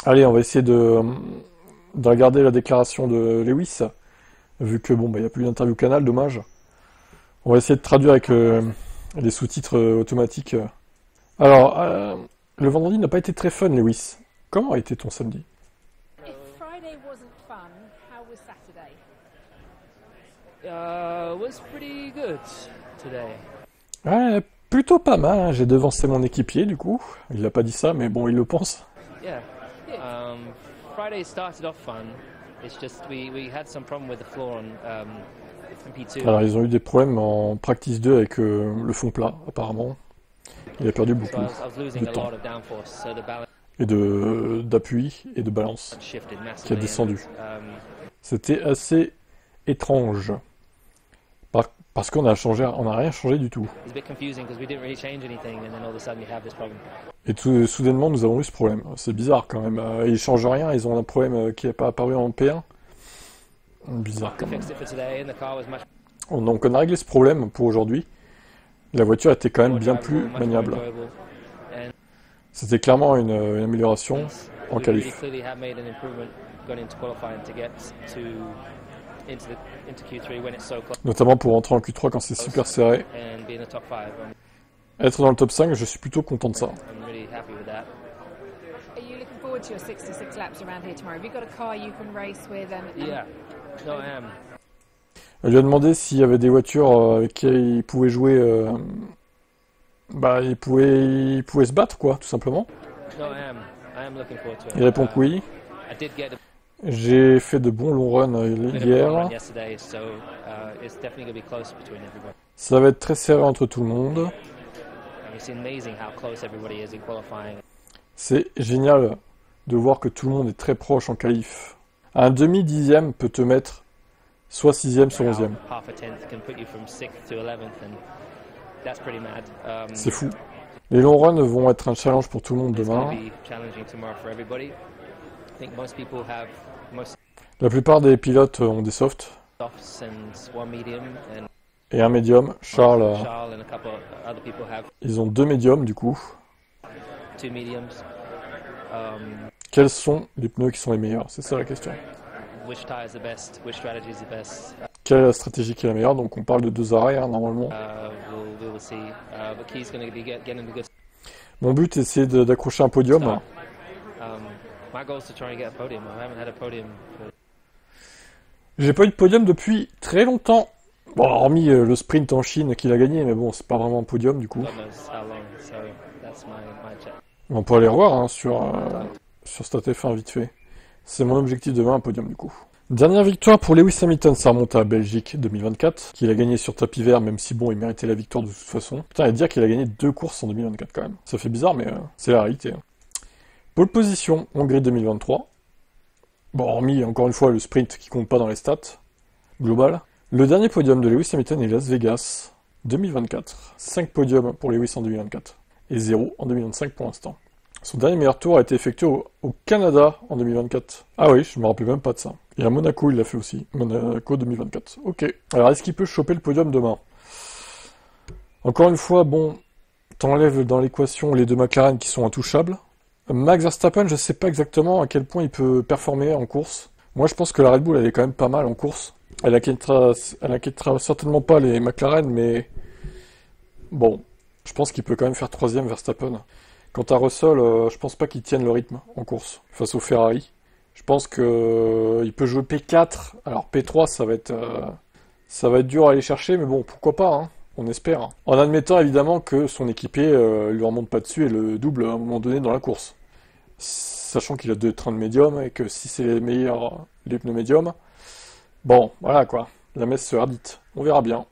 Allez, on va essayer de regarder la déclaration de Lewis, vu que bon, bah, il n'y a plus d'interview canal, dommage. On va essayer de traduire avec les sous-titres automatiques. Alors, le vendredi n'a pas été très fun, Lewis. Comment a été ton samedi? If Friday wasn't fun, how was Saturday? Was pretty good today. Ouais, plutôt pas mal, hein. J'ai devancé mon équipier, du coup. Il n'a pas dit ça, mais bon, il le pense. Yeah. Friday started off fun. It's just we had some problem with the floor on P2. Alors, ils ont eu des problèmes en Practice 2 avec le fond plat, apparemment. Il a perdu So beaucoup I was losing de a temps. lot of downforce, so the balance Et d'appui et de balance shifted qui a massively. descendu. And, C'était assez étrange. Parce qu'on a rien changé du tout. it's a bit confusing because we didn't really change anything, and then all of a sudden you have this problem. Et soudainement, nous avons eu ce problème. C'est bizarre quand même. Ils changent rien, ils ont un problème qui n'est pas apparu en P1. Bizarre We quand même. fixed it for today, and the car was much Donc on a réglé ce problème pour aujourd'hui. La voiture était quand même more bien drivable, plus much more maniable. enjoyable. And C'était clairement une amélioration en we really qualif. clearly have made an improvement going into qualifying to get into Q3 when it's so close Notamment pour rentrer en Q3 quand c'est super serré. and be in the top 5. Être dans le top 5, je suis plutôt content de ça. I'm really happy with that. Are you looking forward to your 66 laps around here tomorrow? Have you got a car you can race with? Yeah, no, I am. Elle lui a demandé s'il y avait des voitures avec qui il pouvait jouer. Il pouvait se battre, quoi, tout simplement. No, I am looking forward to it. Il répond que oui. I did get a J'ai fait de bons long runs bit of a run hier. yesterday, so it's definitely going to be close between everybody. Ça va être très serré entre tout le monde. And it's amazing how close everybody is in qualifying. C'est génial de voir que tout le monde est très proche en qualif. Un demi-dixième peut te mettre soit sixième, soit How onzième. half a tenth can put you from 6th to 11th, and that's pretty mad. C'est fou. Les long runs vont être un challenge pour tout le monde It's demain. going to be challenging tomorrow for everybody. I think most people have most La plupart des pilotes ont des softs softs and one medium, and et un médium. Charles, Charles and a couple other people have ils ont deux médiums du coup. 2 mediums. Quels sont les pneus qui sont les meilleurs? C'est ça la question. Which tire is the best? Which strategy is the best? Quelle est la stratégie qui est la meilleure? Donc on parle de deux arrêts hein, normalement. We will see. But Key's going to be getting the good. Mon but est d'essayer d'accrocher un podium. Start. My goal is to try and get a podium. I haven't had a podium. J'ai pas eu de podium depuis très longtemps. Bon, hormis le sprint en Chine qu'il a gagné, mais bon, c'est pas vraiment un podium du coup. God knows how long. So that's my check. On peut aller voir hein, sur StatF1 vite fait. C'est mon objectif demain, un podium du coup. Dernière victoire pour Lewis Hamilton, ça remonte à Belgique 2024, qu'il a gagné sur tapis vert, même si bon, il méritait la victoire de toute façon. Putain, et dire qu'il a gagné 2 courses en 2024 quand même. Ça fait bizarre, mais c'est la réalité. Pole position, Hongrie 2023. Bon, hormis encore une fois le sprint qui compte pas dans les stats globales. Le dernier podium de Lewis Hamilton est Las Vegas 2024. 5 podiums pour Lewis en 2024 et 0 en 2025 pour l'instant. Son dernier meilleur tour a été effectué au Canada en 2024. Ah oui, je me rappelais même pas de ça. Et à Monaco, il l'a fait aussi. Monaco 2024. Ok. Alors, est-ce qu'il peut choper le podium demain? Encore une fois, bon, t'enlèves dans l'équation les deux McLaren qui sont intouchables. Max Verstappen, je sais pas exactement à quel point il peut performer en course. Moi, je pense que la Red Bull, elle est quand même pas mal en course. Elle inquiétera certainement pas les McLaren, mais bon, je pense qu'il peut quand même faire troisième Verstappen. Quant à Russell, je pense pas qu'il tienne le rythme en course face au Ferrari. Je pense que il peut jouer P4. Alors P3, ça va être dur à aller chercher, mais bon, pourquoi pas, hein, on espère. Hein. En admettant évidemment que son équipier lui remonte pas dessus et le double à un moment donné dans la course. Sachant qu'il a deux trains de médium et que si c'est les pneus médiums, bon, voilà quoi. La messe sera dite. On verra bien.